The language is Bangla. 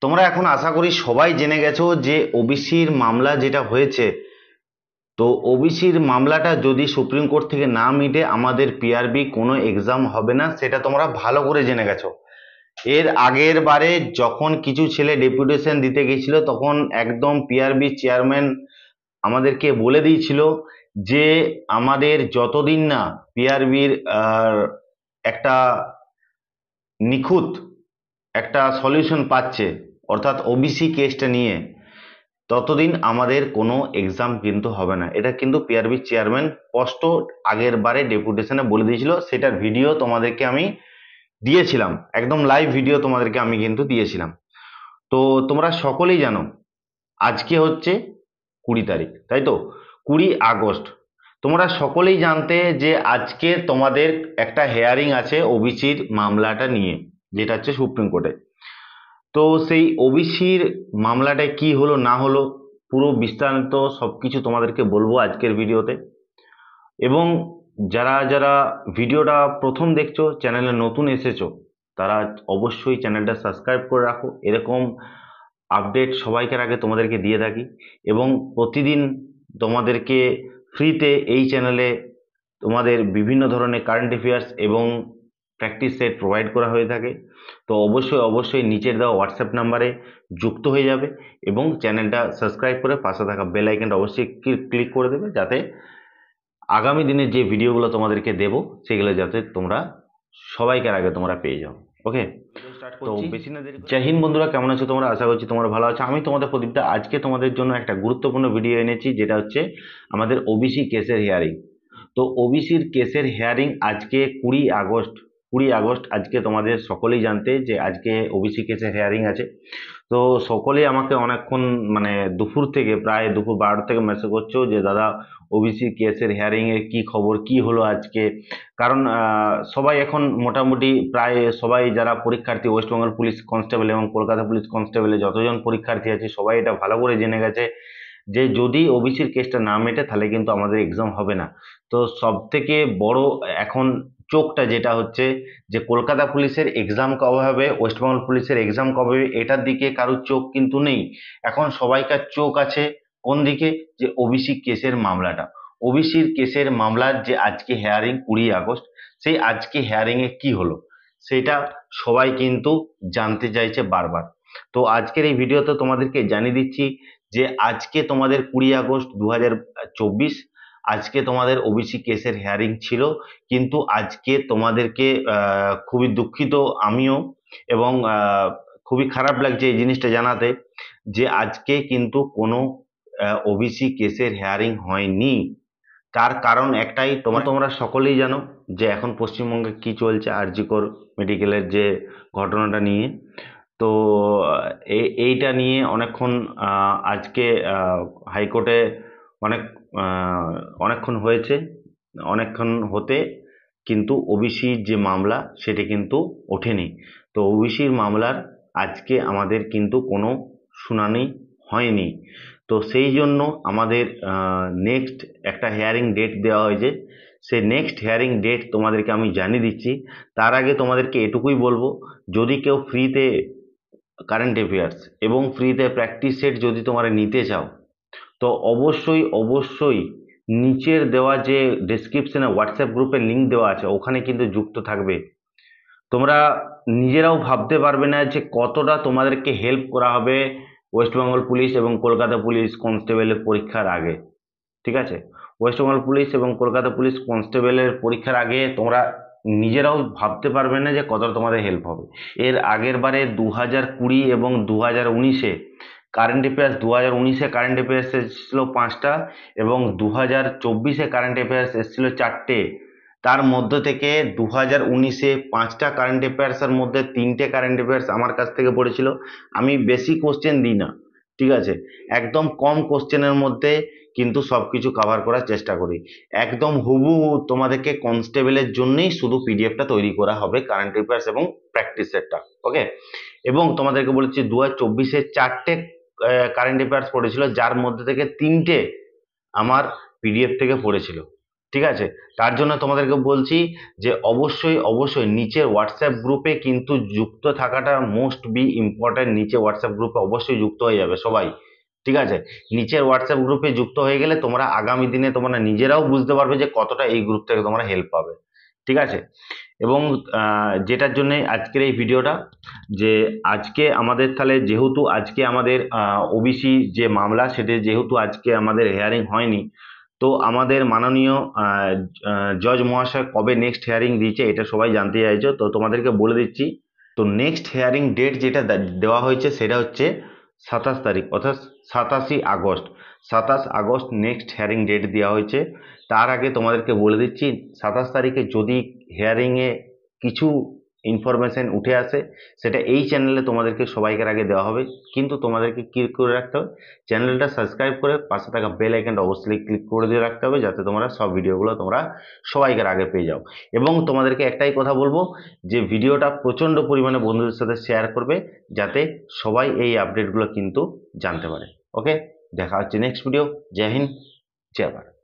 তোমরা এখন আশা করি সবাই জেনে গেছো যে ওবিসির মামলা যেটা হয়েছে। তো ওবিসির মামলাটা যদি সুপ্রিম কোর্ট থেকে না মিটে আমাদের পিআরবি কোনো এক্সাম হবে না, সেটা তোমরা ভালো করে জেনে গেছো। এর আগের বারে যখন কিছু ছেলে ডেপুটেশন দিতে গেছিল তখন একদম পিআরবি চেয়ারম্যান আমাদেরকে বলে দিয়েছিল যে আমাদের যতদিন না পিআরবির একটা নিখুঁত একটা সলিউশন পাচ্ছে, অর্থাৎ ওবিসি কেসটা নিয়ে, ততদিন আমাদের কোনো এক্সাম কিন্তু হবে না। এটা কিন্তু পিআরবি চেয়ারম্যান স্পষ্ট আগের বারে ডেপুটেশনে বলে দিয়েছিল। সেটার ভিডিও তোমাদেরকে আমি দিয়েছিলাম, একদম লাইভ ভিডিও তোমাদেরকে আমি কিন্তু দিয়েছিলাম। তো তোমরা সকলেই জানো আজকে হচ্ছে 20 তারিখ, তাই তো? 20 আগস্ট। তোমরা সকলেই জানতে যে আজকে তোমাদের একটা হেয়ারিং আছে ওবিসির মামলাটা নিয়ে, যেটা হচ্ছে সুপ্রিম কোর্টে। তো সেই ওবিসির মামলাটায় কি হলো না হলো পুরো বিস্তারিত সবকিছু তোমাদেরকে বলবো আজকের ভিডিওতে। এবং যারা যারা ভিডিওটা প্রথম দেখছো, চ্যানেলে নতুন এসেছো, তারা অবশ্যই চ্যানেলটা সাবস্ক্রাইব করে রাখো। এরকম আপডেট সবাইকার আগে তোমাদেরকে দিয়ে থাকি এবং প্রতিদিন তোমাদেরকে ফ্রিতে এই চ্যানেলে তোমাদের বিভিন্ন ধরনের কারেন্ট অ্যাফেয়ার্স এবং প্র্যাকটিস সেট প্রোভাইড করা হয়ে থাকে। তো অবশ্যই অবশ্যই নিচের দেওয়া হোয়াটসঅ্যাপ নাম্বারে যুক্ত হয়ে যাবে এবং চ্যানেলটা সাবস্ক্রাইব করে পাশে থাকা বেল আইকনটা অবশ্যই ক্লিক করে দেবে, যাতে আগামী দিনের যে ভিডিওগুলো তোমাদেরকে দেবো সেগুলো যাতে তোমরা সবাইকার আগে তোমরা পেয়ে যাও। ওকে, তো বেশি না দেরি। জয় হিন্দ বন্ধুরা, কেমন আছো তোমরা? আশা করছি তোমরা ভালো আছো। আমি তোমাদের প্রদীপটা আজকে তোমাদের জন্য একটা গুরুত্বপূর্ণ ভিডিও এনেছি, যেটা হচ্ছে আমাদের ওবিসি কেসের হিয়ারিং। তো ওবিসির কেসের হিয়ারিং আজকে 20 আগস্ট। 20 আগস্ট আজকে তোমাদের সকলেই জানতে যে আজকে ওবিসি কেসের হিয়ারিং আছে। তো সকলেই আমাকে অনেকক্ষণ মানে দুপুর থেকে প্রায় দুপুর 12টা থেকে মেসেজ করছো যে দাদা ওবিসি কেসের হিয়ারিং এর কি খবর, কি হলো আজকে। কারণ সবাই এখন মোটামুটি প্রায় সবাই যারা পরীক্ষার্থী ওয়েস্টবেঙ্গল পুলিশ কনস্টেবল এবং কলকাতা পুলিশ কনস্টেবলে যতজন পরীক্ষার্থী আছে সবাই এটা ভালো করে জেনে গেছে যে যদি ওবিসির কেসটা না মেটে তাহলে কিন্তু আমাদের এক্সাম হবে না। তো সব থেকে বড় এখন চোখটা যেটা হচ্ছে যে কলকাতা পুলিশের এক্সাম কবে হবে, ওয়েস্টবেঙ্গল পুলিশের এক্সাম কবে হবে, এটার দিকে কারোর চোখ কিন্তু নেই। এখন সবাইকার চোখ আছে কোন দিকে, যে ওবিসি কেসের মামলাটা। ওবিসির কেসের মামলার যে আজকে হেয়ারিং 20 আগস্ট, সেই আজকে হেয়ারিং এ কি হলো সেটা সবাই কিন্তু জানতে চাইছে বারবার। তো আজকের এই ভিডিওতে তোমাদেরকে জানিয়ে দিচ্ছি যে আজকে তোমাদের 20 আগস্ট 2024 আজকে তোমাদের ওবিসি কেসের হেয়ারিং ছিল। কিন্তু আজকে তোমাদেরকে খুবই দুঃখিত আমিও, এবং খুবই খারাপ লাগছে এই জিনিসটা জানাতে যে আজকে কিন্তু কোনো ওবিসি কেসের হেয়ারিং হয়নি। তার কারণ একটাই, তোমরা তোমরা সকলেই জানো যে এখন পশ্চিমবঙ্গে কি চলছে আরজি কর মেডিকেলের যে ঘটনাটা নিয়ে। তো এইটা নিয়ে অনেকক্ষণ আজকে হাইকোর্টে অনেক অনেকক্ষণ হয়েছে। অনেকক্ষণ হতে কিন্তু ওবিসির যে মামলা সেটা কিন্তু ওঠেনি। তো ওবিসির মামলার আজকে আমাদের কিন্তু কোনো শুনানি হয়নি। তো সেই জন্য আমাদের নেক্সট একটা হিয়ারিং ডেট দেওয়া হয়েছে। সেই নেক্সট হিয়ারিং ডেট তোমাদেরকে আমি জানিয়ে দিচ্ছি। তার আগে তোমাদেরকে এটুকুই বলবো, যদি কেউ ফ্রিতে কারেন্ট অ্যাফেয়ার্স এবং ফ্রিতে প্র্যাকটিস সেট যদি তোমরা নিতে চাও, তো অবশ্যই অবশ্যই নিচের দেওয়া যে ডেসক্রিপশনে হোয়াটসঅ্যাপ গ্রুপের লিঙ্ক দেওয়া আছে ওখানে কিন্তু যুক্ত থাকবে। তোমরা নিজেরাও ভাবতে পারবে না যে কতটা তোমাদেরকে হেল্প করা হবে ওয়েস্টবেঙ্গল পুলিশ এবং কলকাতা পুলিশ কনস্টেবলের পরীক্ষার আগে। ঠিক আছে, ওয়েস্টবেঙ্গল পুলিশ এবং কলকাতা পুলিশ কনস্টেবলের পরীক্ষার আগে তোমরা নিজেরাও ভাবতে পারবে না যে কতটা তোমাদের হেল্প হবে। এর আগের বারে 2020 এবং 2019-এ কারেন্ট অ্যাফেয়ার্স, 2019-এ কারেন্ট অ্যাফেয়ার্স এসেছিল 5টা এবং 2024-এ কারেন্ট অ্যাফেয়ার্স এসেছিল 4টে। তার মধ্য থেকে 2019-এ 5টা কারেন্ট অ্যাফেয়ার্সের মধ্যে 3টে কারেন্ট অ্যাফেয়ার্স আমার কাছ থেকে পড়েছিল। আমি বেশি কোশ্চেন দিই না, ঠিক আছে, একদম কম কোশ্চেনের মধ্যে কিন্তু সবকিছু কভার করার চেষ্টা করি। একদম হুবহু তোমাদেরকে কনস্টেবলের জন্যই শুধু পিডিএফটা তৈরি করা হবে, কারেন্ট অ্যাফেয়ার্স এবং প্র্যাকটিস সেটটা। ওকে, এবং তোমাদেরকে বলেছি 2024-এ 4টে কারেন্ট অ্যাফেয়ার্স পড়েছিল, যার মধ্যে থেকে 3টে আমার পিডিএফ থেকে পড়েছিল। ঠিক আছে, তার জন্য তোমাদেরকে বলছি যে অবশ্যই অবশ্যই নিচের হোয়াটসঅ্যাপ গ্রুপে কিন্তু যুক্ত থাকাটা মোস্ট বি ইম্পর্টেন্ট। নিচে হোয়াটসঅ্যাপ গ্রুপে অবশ্যই যুক্ত হয়ে যাবে সবাই। ঠিক আছে, নিচের হোয়াটসঅ্যাপ গ্রুপে যুক্ত হয়ে গেলে তোমরা আগামী দিনে তোমরা নিজেরাও বুঝতে পারবে যে কতটা এই গ্রুপ থেকে তোমরা হেল্প পাবে। ঠিক আছে, এবং যেটার জন্য আজকের এই ভিডিওটা, যে আজকে আমাদের তাহলে যেহেতু আজকে আমাদের ওবিসি যে মামলা সেটা যেহেতু আজকে আমাদের হিয়ারিং হয়নি, তো আমাদের মাননীয় জজ মহাশয় কবে নেক্সট হিয়ারিং দিয়েছে এটা সবাই জানতে চাইছো, তো তোমাদেরকে বলে দিচ্ছি। তো নেক্সট হিয়ারিং ডেট যেটা দেওয়া হয়েছে সেটা হচ্ছে 27 তারিখ, অর্থাৎ 27 August. 27 August next hearing date দেওয়া হয়েছে। তার আগে তোমাদেরকে বলে দিচ্ছি, 27 তারিখে যদি হিয়ারিংয়ে কিছু ইনফরমেশন উঠে আসে সেটা এই চ্যানেলে তোমাদেরকে সবাইকার আগে দেওয়া হবে। কিন্তু তোমাদেরকে কি করে রাখতে হবে, চ্যানেলটা সাবস্ক্রাইব করে পাশে থাকা বেল আইকনটা অবশ্যই ক্লিক করে দিয়ে রাখতে হবে, যাতে তোমরা সব ভিডিওগুলো তোমরা সবাইকার আগে পেয়ে যাও। এবং তোমাদেরকে একটাই কথা বলবো যে ভিডিওটা প্রচন্ড পরিমাণে বন্ধুদের সাথে শেয়ার করবে, যাতে সবাই এই আপডেটগুলো কিন্তু জানতে পারে। ওকে, দেখা হচ্ছে নেক্সট ভিডিও। জয় হিন্দ, জয় ভারত।